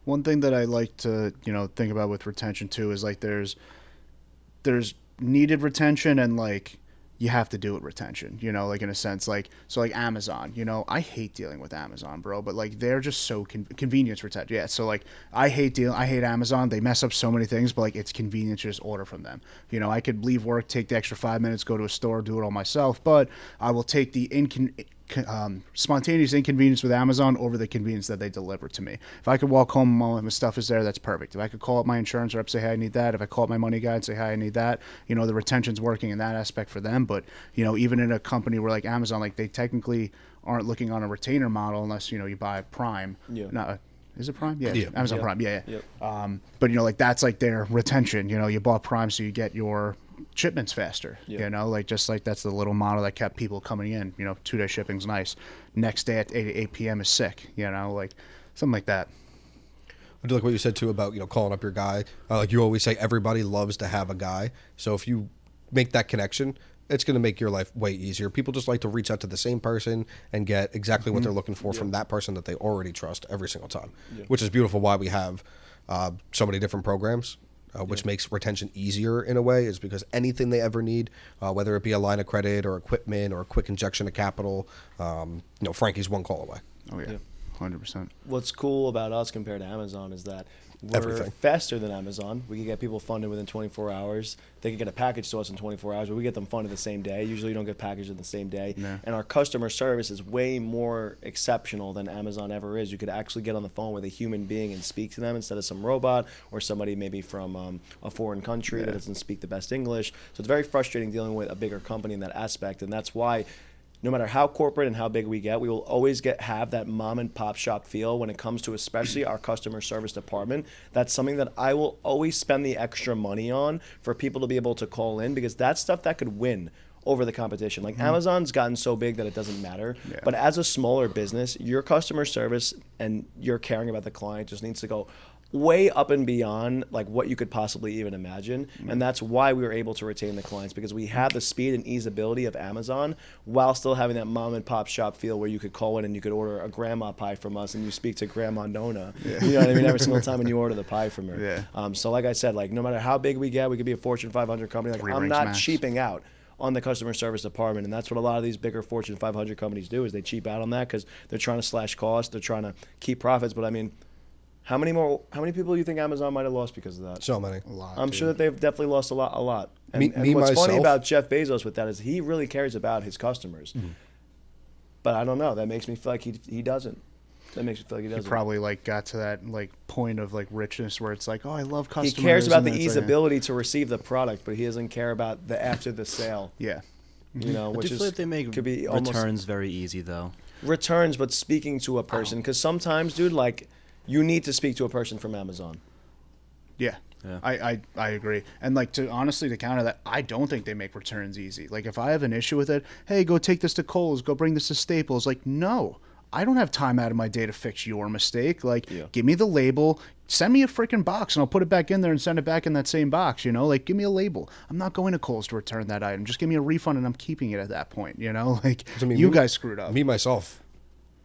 Speaker 1: One thing that I like to, think about with retention too is like there's needed retention and like you have to do it retention, like in a sense, like, so like Amazon, I hate dealing with Amazon, bro, but like they're just so convenience retention. Yeah. So like I hate Amazon. They mess up so many things, but like it's convenient to just order from them. I could leave work, take the extra 5 minutes, go to a store, do it all myself, but I will take the spontaneous inconvenience with Amazon over the convenience that they deliver to me. If I could walk home and all my stuff is there, that's perfect. If I could call up my insurance rep, say, hey, I need that. If I call up my money guy and say, hey, I need that, the retention's working in that aspect for them. But, even in a company where like Amazon, like they technically aren't looking on a retainer model unless, you buy Prime.
Speaker 2: Yeah.
Speaker 1: Is it Prime? Yeah.
Speaker 5: Yeah.
Speaker 1: Amazon
Speaker 2: Yep.
Speaker 1: Prime. Yeah.
Speaker 2: Yep.
Speaker 1: But, like that's like their retention. You bought Prime so you get your shipments faster,
Speaker 2: Yeah.
Speaker 1: just like that's the little model that kept people coming in. 2-day shipping's nice. Next day at 8 p.m. is sick, like something like that.
Speaker 5: I do like what you said too about calling up your guy. Like you always say, everybody loves to have a guy. So if you make that connection, it's going to make your life way easier. People just like to reach out to the same person and get exactly what they're looking for from that person that they already trust every single time, which is beautiful. Why we have so many different programs. Which makes retention easier in a way, is because anything they ever need, whether it be a line of credit or equipment or a quick injection of capital, Frankie's one call away.
Speaker 1: Oh yeah, 100%.
Speaker 2: What's cool about us compared to Amazon is that we're
Speaker 5: Everything.
Speaker 2: faster than Amazon. We can get people funded within 24 hours. They can get a package to us in 24 hours, but we get them funded the same day. Usually you don't get packaged in the same day.
Speaker 1: No.
Speaker 2: And our customer service is way more exceptional than Amazon ever is. You could actually get on the phone with a human being and speak to them instead of some robot or somebody maybe from a foreign country that doesn't speak the best English. So it's very frustrating dealing with a bigger company in that aspect, and that's why no matter how corporate and how big we get, we will always have that mom and pop shop feel when it comes to especially our customer service department. That's something that I will always spend the extra money on for people to be able to call in, because that's stuff that could win over the competition. Like Amazon's gotten so big that it doesn't matter.
Speaker 1: Yeah.
Speaker 2: But as a smaller business, your customer service and your caring about the client just needs to go way up and beyond like what you could possibly even imagine. And that's why we were able to retain the clients, because we have the speed and easeability of Amazon while still having that mom and pop shop feel where you could call in and you could order a grandma pie from us and you speak to Grandma Nona. You know what I mean? Every single time when you order the pie from her.
Speaker 1: Yeah.
Speaker 2: So like I said, like no matter how big we get, we could be a Fortune 500 company. Like
Speaker 1: Three
Speaker 2: I'm
Speaker 1: rings
Speaker 2: not
Speaker 1: max.
Speaker 2: cheaping out on the customer service department, and that's what a lot of these bigger Fortune 500 companies do, is they cheap out on that because they're trying to slash costs, they're trying to keep profits. But I mean, how many people do you think Amazon might have lost because of that?
Speaker 5: So many.
Speaker 1: A lot.
Speaker 2: I'm
Speaker 1: dude.
Speaker 2: sure that they've definitely lost a lot. And,
Speaker 5: Me-
Speaker 2: and
Speaker 5: me
Speaker 2: what's funny
Speaker 5: myself-
Speaker 2: about Jeff Bezos with that is he really cares about his customers. But I don't know. That makes me feel like he doesn't. That makes me feel like he
Speaker 1: He
Speaker 2: doesn't.
Speaker 1: probably like got to that like point of like richness where it's like, oh, I love
Speaker 2: He
Speaker 1: customers.
Speaker 2: cares about
Speaker 1: and
Speaker 2: the
Speaker 1: it's like,
Speaker 2: easeability to receive the product, but he doesn't care about the after the sale.
Speaker 1: Yeah.
Speaker 2: You know,
Speaker 3: I
Speaker 2: which
Speaker 3: do
Speaker 2: is
Speaker 3: feel like they make
Speaker 2: could be almost
Speaker 3: returns very easy though.
Speaker 2: returns, but speaking to a person, because sometimes, dude, like you need to speak to a person from Amazon.
Speaker 1: Yeah.
Speaker 3: Yeah.
Speaker 1: I agree. And like honestly to counter that, I don't think they make returns easy. Like if I have an issue with it, hey, go take this to Kohl's, go bring this to Staples. Like, no. I don't have time out of my day to fix your mistake. Like, give me the label, send me a freaking box, and I'll put it back in there and send it back in that same box, Like, give me a label. I'm not going to Kohl's to return that item. Just give me a refund, and I'm keeping it at that point, Like,
Speaker 5: I mean,
Speaker 1: you
Speaker 5: me-
Speaker 1: guys screwed up.
Speaker 5: Me, myself.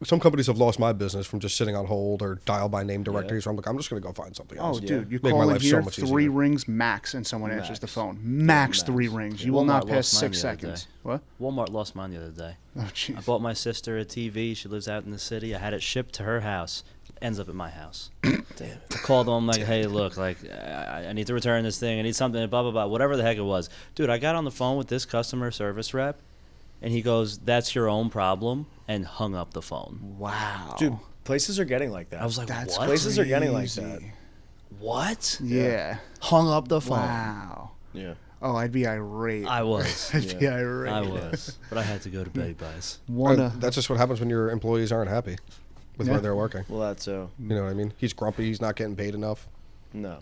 Speaker 5: Some companies have lost my business from just sitting on hold or dial by name directories. Where I'm like, I'm just going to go find something
Speaker 1: Oh,
Speaker 5: else.
Speaker 1: dude, you
Speaker 5: Make
Speaker 1: call
Speaker 5: my
Speaker 1: in
Speaker 5: life so
Speaker 1: here,
Speaker 5: much
Speaker 1: 3
Speaker 5: easier.
Speaker 1: rings max, and someone answers
Speaker 2: Max.
Speaker 1: the phone. Max
Speaker 2: max.
Speaker 1: 3 rings.
Speaker 3: Yeah,
Speaker 1: You will not
Speaker 3: Walmart
Speaker 1: pass
Speaker 3: lost mine
Speaker 1: 6
Speaker 3: the other
Speaker 1: seconds.
Speaker 3: day.
Speaker 1: What?
Speaker 3: Walmart lost mine the other day.
Speaker 1: Oh,
Speaker 3: I
Speaker 1: jeez.
Speaker 3: bought my sister a TV. She lives out in the city. I had it shipped to her house. Ends up at my house.
Speaker 2: Damn.
Speaker 3: I called them. I'm like, hey, look, like, I need to return this thing. I need something, blah, blah, blah, whatever the heck it was. Dude, I got on the phone with this customer service rep, and he goes, that's your own problem, and hung up the phone.
Speaker 1: Wow.
Speaker 2: Dude, places are getting like that.
Speaker 3: I was like,
Speaker 1: That's
Speaker 3: what?
Speaker 2: Places are getting like
Speaker 1: crazy.
Speaker 2: that.
Speaker 3: What?
Speaker 1: Yeah.
Speaker 3: Hung up the phone.
Speaker 1: Wow.
Speaker 2: Yeah.
Speaker 1: Oh, I'd be irate.
Speaker 3: I was.
Speaker 1: I'd be irate.
Speaker 3: I was. But I had to go to Betty Buys.
Speaker 5: That's just what happens when your employees aren't happy with
Speaker 1: Yeah.
Speaker 5: where they're working.
Speaker 2: Well, that's
Speaker 5: You know what I mean? He's grumpy. He's not getting paid enough.
Speaker 2: no.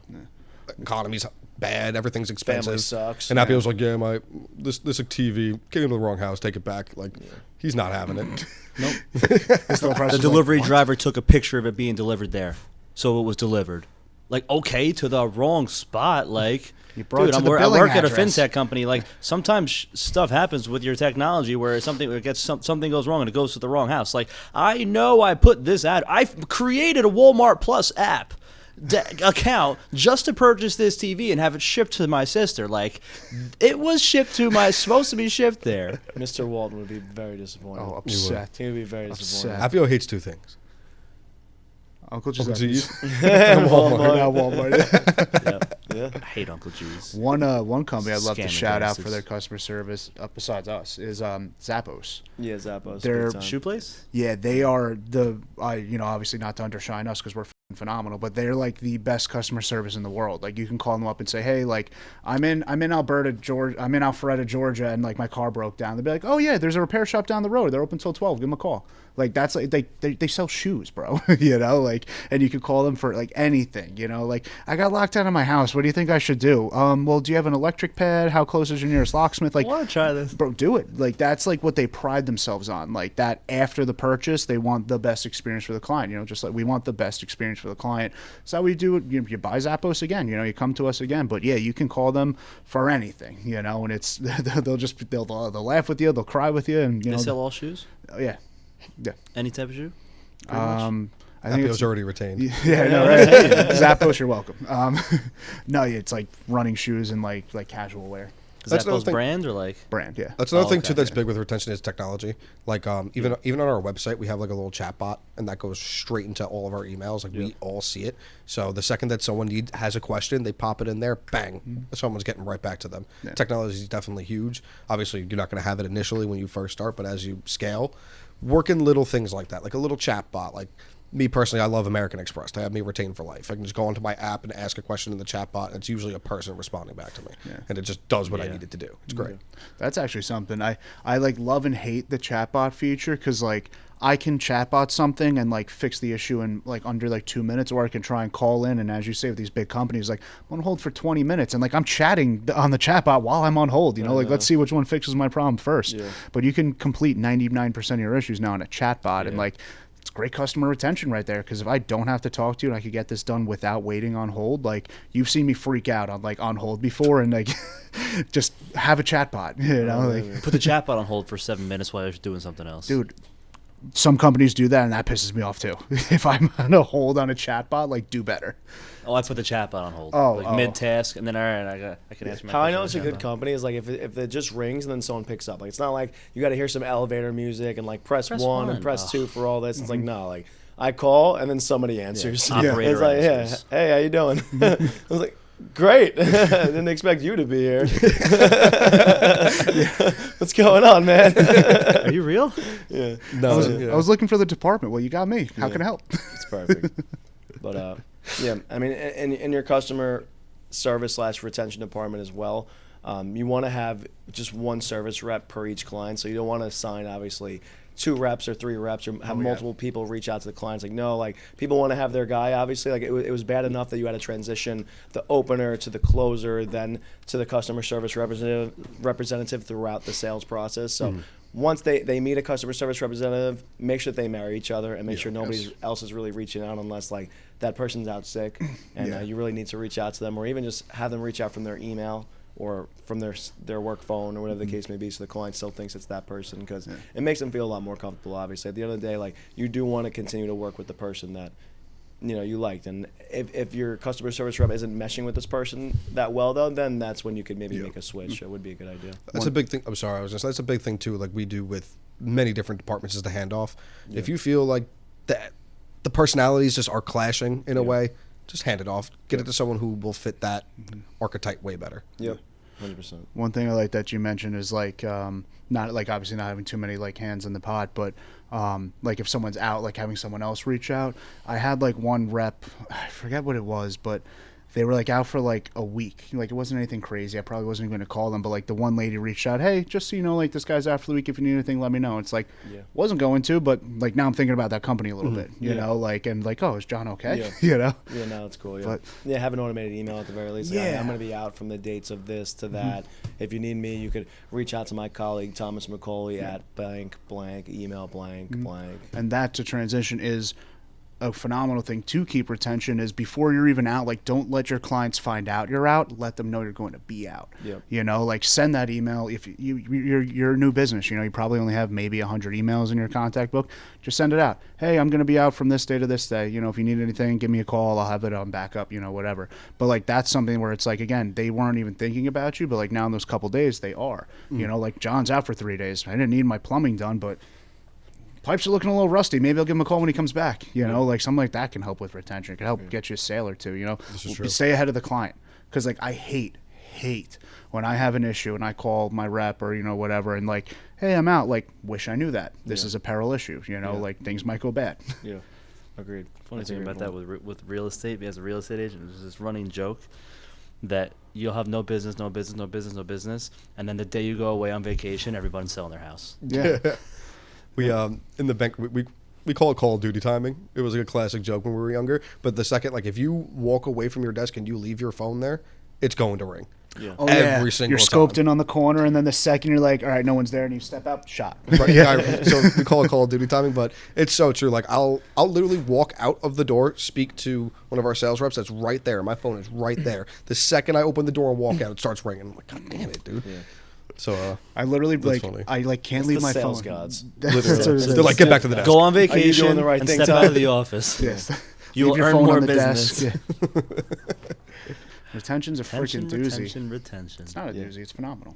Speaker 5: Economy's bad. Everything's expensive.
Speaker 2: Family sucks.
Speaker 5: And Appio's like, yeah, this TV came into the wrong house. Take it back. Like, he's not having it.
Speaker 3: Nope.
Speaker 1: The
Speaker 3: The delivery driver took a picture of it being delivered there, so it was delivered. Like, okay, to the wrong spot. Like,
Speaker 1: You brought it
Speaker 3: dude,
Speaker 1: to the
Speaker 3: I
Speaker 1: billing
Speaker 3: work at a
Speaker 1: address.
Speaker 3: fintech company. Like, sometimes stuff happens with your technology where something goes wrong and it goes to the wrong house. Like, I know I put this ad. I created a Walmart Plus app. account just to purchase this TV and have it shipped to my sister. Like, it was shipped to supposed to be shipped there.
Speaker 2: Mr. Walton would be very disappointed.
Speaker 1: Oh, upset.
Speaker 2: He would be very disappointed.
Speaker 5: Appio hates two things.
Speaker 1: Uncle
Speaker 5: Uncle
Speaker 1: Giuseppe's.
Speaker 5: G's.
Speaker 1: Walmart.
Speaker 2: Yeah.
Speaker 3: I hate Uncle G's.
Speaker 1: One company I'd love to
Speaker 3: Scamming
Speaker 1: shout out
Speaker 3: devices.
Speaker 1: for their customer service, besides us, is Zappos.
Speaker 2: Yeah, Zappos.
Speaker 1: They're
Speaker 2: big time.
Speaker 3: Shoe place?
Speaker 1: Yeah, they are obviously not to undershine us because we're phenomenal, but they're like the best customer service in the world. Like, you can call them up and say, hey, like, I'm in Alpharetta, Georgia, and like my car broke down. They'll be like, oh yeah, there's a repair shop down the road. They're open till 12. Give them a call. Like, that's like they sell shoes, bro. Like, and you could call them for like anything. Like, I got locked out of my house. What do you think I should do? Well, do you have an electric pad? How close is your nearest locksmith? Like,
Speaker 3: I want to try this.
Speaker 1: bro, do it. Like, that's like what they pride themselves on. Like, that after the purchase, they want the best experience for the client. Just like we want the best experience for the client. So we do it. You buy Zappos again. You come to us again. But yeah, you can call them for anything. And it's they'll laugh with you, they'll cry with you, and
Speaker 3: They sell all shoes?
Speaker 1: yeah.
Speaker 3: Any type of shoe?
Speaker 1: I think
Speaker 5: Appio's
Speaker 1: it's
Speaker 5: already retained.
Speaker 1: yeah, no, right. Zappos, you're welcome. No, it's like running shoes and like casual wear.
Speaker 3: Is
Speaker 5: That's
Speaker 3: that
Speaker 5: another
Speaker 3: those
Speaker 5: thing.
Speaker 3: brand or like?
Speaker 1: Brand, yeah.
Speaker 5: That's another
Speaker 3: Oh,
Speaker 5: thing
Speaker 3: okay,
Speaker 5: too that's
Speaker 3: yeah.
Speaker 5: big with retention is technology. Like even on our website we have like a little chat bot and that goes straight into all of our emails. Like we all see it. So the second that someone has a question, they pop it in there, bang, someone's getting right back to them.
Speaker 1: Yeah.
Speaker 5: Technology is definitely huge. Obviously you're not going to have it initially when you first start, but as you scale, working little things like that, like a little chat bot, like me personally, I love American Express. They have me retained for life. I can just go onto my app and ask a question in the chat bot, and it's usually a person responding back to me.
Speaker 1: Yeah.
Speaker 5: And it just does what I
Speaker 3: Yeah.
Speaker 5: need it to do. It's great.
Speaker 1: That's actually something I like love and hate the chatbot feature because like I can chatbot something and like fix the issue in like under like 2 minutes, or I can try and call in and as you say with these big companies, like I'm on hold for 20 minutes and like I'm chatting on the chatbot while I'm on hold. Like let's see which one fixes my problem first.
Speaker 2: Yeah.
Speaker 1: But you can complete 99% of your issues now in a chatbot and like. It's great customer retention right there because if I don't have to talk to you and I could get this done without waiting on hold, like you've seen me freak out on hold before and like just have a chatbot, like
Speaker 3: Put the chatbot on hold for 7 minutes while you're doing something else.
Speaker 1: dude, some companies do that and that pisses me off too. If I'm on a hold on a chatbot, like do better.
Speaker 3: Oh, I put the chatbot on hold.
Speaker 1: Oh,
Speaker 3: like
Speaker 1: oh.
Speaker 3: mid-task, and then all right, I can answer my
Speaker 2: How I
Speaker 3: question
Speaker 2: know
Speaker 3: on
Speaker 2: it's
Speaker 3: the
Speaker 2: a good
Speaker 3: chatbot.
Speaker 2: company is like if it just rings and then someone picks up. Like it's not like you got to hear some elevator music and like press
Speaker 3: Press
Speaker 2: one and
Speaker 3: one.
Speaker 2: press
Speaker 3: Ugh.
Speaker 2: two for all this. It's like no, like I call and then somebody answers.
Speaker 3: Yeah. Operator
Speaker 2: It's like
Speaker 3: answers.
Speaker 2: hey, how you doing? I was like. Great. Didn't expect you to be here. What's going on, man?
Speaker 3: Are you real?
Speaker 2: Yeah.
Speaker 5: No,
Speaker 1: I was looking for the department. Well, you got me. How can I help?
Speaker 2: It's perfect. But yeah, I mean, in your customer service / retention department as well, you want to have just one service rep per each client. So you don't want to assign obviously 2 reps or 3 reps or have multiple people reach out to the clients. Like no, like people want to have their guy. Obviously, like it was bad enough that you had to transition the opener to the closer, then to the customer service representative throughout the sales process. So. Once they meet a customer service representative, make sure that they marry each other and make sure nobody else is really reaching out unless like that person's out sick and you really need to reach out to them, or even just have them reach out from their email or from their work phone or whatever the case may be, so the client still thinks it's that person because it makes them feel a lot more comfortable. Obviously, at the end of the day, like you do want to continue to work with the person that you liked, and if your customer service rep isn't meshing with this person that well though, then that's when you could maybe make a switch. It would be a good idea.
Speaker 5: That's a big thing. I'm sorry, that's a big thing too. Like we do with many different departments is the handoff. If you feel like that the personalities just are clashing in a way, just hand it off. Get it to someone who will fit that archetype way better.
Speaker 2: Yep. 100%.
Speaker 1: One thing I like that you mentioned is like not like obviously not having too many like hands in the pot, but like if someone's out, like having someone else reach out. I had like one rep, I forget what it was, but they were like out for like a week. Like it wasn't anything crazy. I probably wasn't even going to call them, but like the one lady reached out, hey, just so you know, like this guy's out for the week. If you need anything, let me know. It's like wasn't going to, but like now I'm thinking about that company a little bit, you know, like and like oh, is John okay?
Speaker 2: Yeah.
Speaker 1: You know.
Speaker 2: Yeah, no, it's cool. Yeah,
Speaker 1: But-
Speaker 2: have an automated email at the very least. Like,
Speaker 1: Yeah.
Speaker 2: I'm going to be out from the dates of this to that. If you need me, you could reach out to my colleague Thomas McCauley at blank email blank.
Speaker 1: And that to transition is a phenomenal thing to keep retention is before you're even out, like don't let your clients find out you're out. Let them know you're going to be out.
Speaker 2: Yep.
Speaker 1: You know, like send that email. If you're a new business, you know, you probably only have maybe 100 emails in your contact book. Just send it out. Hey, I'm going to be out from this day to this day. You know, if you need anything, give me a call. I'll have it on backup, you know, whatever. But like that's something where it's like, again, they weren't even thinking about you, but like now in those couple days they are. You know, like John's out for 3 days. I didn't need my plumbing done, but pipes are looking a little rusty. Maybe I'll give him a call when he comes back. You know, like something like that can help with retention. It can help get you a sale or two. You know, stay ahead of the client. Because like I hate when I have an issue and I call my rep or, you know, whatever, and like, hey, I'm out. Like, wish I knew that. This is a peril issue. You know, like things might go bad.
Speaker 2: Yeah, agreed.
Speaker 3: Funny thing about that with real estate, as a real estate agent, there's this running joke that you'll have no business, and then the day you go away on vacation, everyone's selling their house.
Speaker 1: Yeah.
Speaker 5: We in the bank we call it Call of Duty timing. It was like a classic joke when we were younger. But the second, like if you walk away from your desk and you leave your phone there, it's going to ring.
Speaker 2: Yeah.
Speaker 1: Oh,
Speaker 5: Every single
Speaker 1: You're scoped
Speaker 5: time.
Speaker 1: in on the corner, and then the second you're like, all right, no one's there, and you step out, shot.
Speaker 5: Right, yeah, so we call it Call of Duty timing, but it's so true. Like I'll literally walk out of the door, speak to one of our sales reps that's right there. My phone is right there. The second I open the door and walk out, it starts ringing. I'm like, God damn it, dude. Yeah. So
Speaker 1: I literally like
Speaker 5: funny.
Speaker 1: I like can't
Speaker 2: It's
Speaker 1: leave
Speaker 2: the
Speaker 1: my
Speaker 2: sales
Speaker 1: phone.
Speaker 2: gods.
Speaker 5: literally, they're like, get back to the desk.
Speaker 3: Go on
Speaker 2: Are you
Speaker 3: vacation
Speaker 2: doing the right
Speaker 3: and
Speaker 2: thing,
Speaker 3: step
Speaker 2: Tom?
Speaker 3: out of the office.
Speaker 1: Yes.
Speaker 3: You
Speaker 1: Leave
Speaker 3: will
Speaker 1: your
Speaker 3: earn
Speaker 1: phone
Speaker 3: more
Speaker 1: on the
Speaker 3: business.
Speaker 1: desk. Yeah. Retention's a freaking doozy.
Speaker 3: Retention.
Speaker 1: It's not a doozy. It's phenomenal.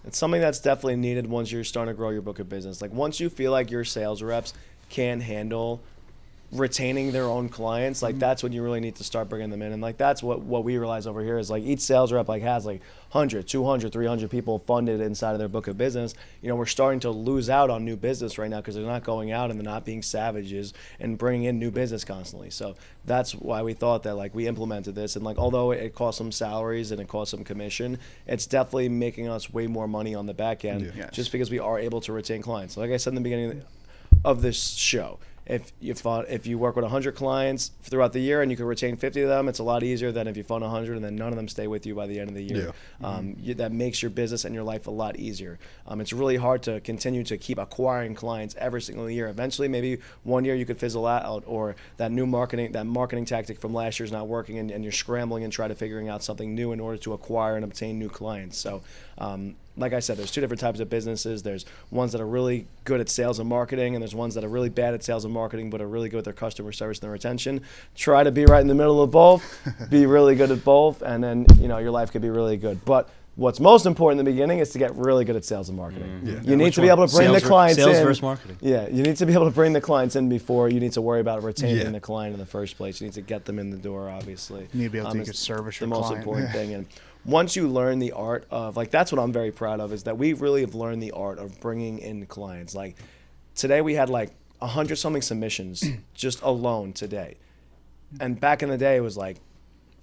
Speaker 2: It's something that's definitely needed once you're starting to grow your book of business. Like once you feel like your sales reps can handle retaining their own clients, like that's when you really need to start bringing them in. And like that's what we realize over here is like each sales rep like has like 100, 200, 300 people funded inside of their book of business. You know, we're starting to lose out on new business right now because they're not going out and they're not being savages and bringing in new business constantly. So that's why we thought that like we implemented this, and like although it costs some salaries and it costs some commission, it's definitely making us way more money on the back end just because we are able to retain clients. Like I said in the beginning of this show, if you work with 100 clients throughout the year and you can retain 50 of them, it's a lot easier than if you fund 100 and then none of them stay with you by the end of the year. That makes your business and your life a lot easier. It's really hard to continue to keep acquiring clients every single year. Eventually, maybe one year you could fizzle out, or that marketing tactic from last year is not working, and you're scrambling and trying to figuring out something new in order to acquire and obtain new clients. So like I said, there's two different types of businesses. There's ones that are really good at sales and marketing, and there's ones that are really bad at sales and marketing but are really good at their customer service and their retention. Try to be right in the middle of both, be really good at both, and then your life could be really good. But what's most important in the beginning is to get really good at sales and marketing. You need to be able to bring the clients in.
Speaker 3: Sales versus marketing.
Speaker 2: Yeah, you need to be able to bring the clients in before you need to worry about retaining the client in the first place. You need to get them in the door, obviously.
Speaker 1: You need to be able to service your
Speaker 2: client. The most important thing. And once you learn the art of, like, that's what I'm very proud of, is that we really have learned the art of bringing in clients. Like, today we had like 100-something submissions just alone today. And back in the day, it was like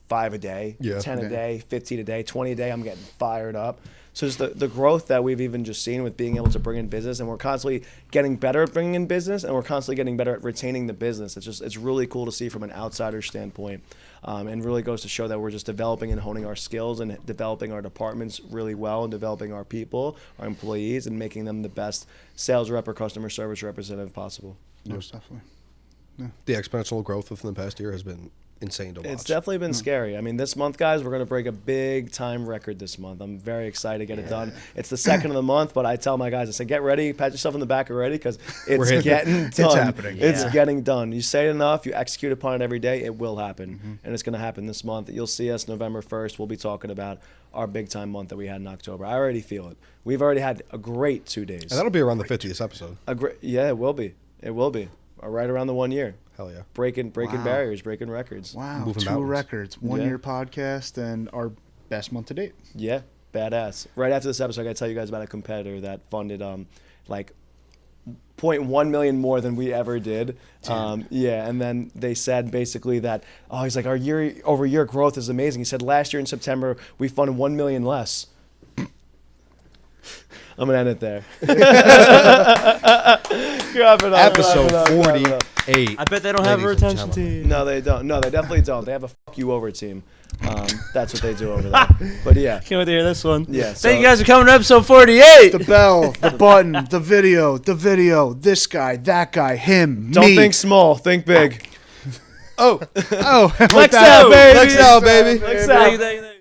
Speaker 2: 5 a day, 10 a day, 15 a day, 20 a day. I'm getting fired up. So just the growth that we've even just seen with being able to bring in business, and we're constantly getting better at bringing in business, and we're constantly getting better at retaining the business. It's really cool to see from an outsider standpoint, and really goes to show that we're just developing and honing our skills and developing our departments really well, and developing our people, our employees, and making them the best sales rep or customer service representative possible.
Speaker 1: Most definitely.
Speaker 5: The exponential growth within the past year has been insane to watch.
Speaker 2: It's definitely been scary. I mean, this month, guys, we're going to break a big time record this month. I'm very excited to get it done. It's the second of the month, but I tell my guys, I say, get ready, pat yourself in the back already, because it's getting done.
Speaker 1: It's happening.
Speaker 2: It's getting done. You say it enough, you execute upon it every day, it will happen. And it's going to happen this month. You'll see us November 1st. We'll be talking about our big time month that we had in October. I already feel it. We've already had a great 2 days.
Speaker 5: And that'll be around the 50th episode.
Speaker 2: Yeah, it will be. It will be. Right around the 1 year.
Speaker 5: Hell yeah.
Speaker 2: Breaking barriers, breaking records.
Speaker 1: Wow,
Speaker 5: Moving
Speaker 1: 2
Speaker 5: mountains.
Speaker 1: records, 1 year podcast, and our best month to date.
Speaker 2: Yeah, badass. Right after this episode, I got to tell you guys about a competitor that funded like 0.1 million more than we ever did. And then they said basically that, he's like, our year-over-year growth is amazing. He said last year in September, we funded 1 million less. I'm going to end it there. Grab it up.
Speaker 5: Episode 48.
Speaker 3: I bet they don't have a
Speaker 5: ladies and
Speaker 3: retention
Speaker 5: gentlemen.
Speaker 3: team.
Speaker 2: No, they don't. No, they definitely don't. They have a fuck you over team. That's what they do over there. But yeah.
Speaker 3: Can't wait to hear this one.
Speaker 2: Yeah.
Speaker 3: Thank you guys for coming to episode 48.
Speaker 1: The bell, the button, the video, this guy, that guy, him,
Speaker 2: Don't
Speaker 1: me.
Speaker 2: think small. Think big.
Speaker 1: Oh,
Speaker 2: Lexel, baby.
Speaker 5: Lexel, baby.
Speaker 2: Lexel.
Speaker 3: Thank you.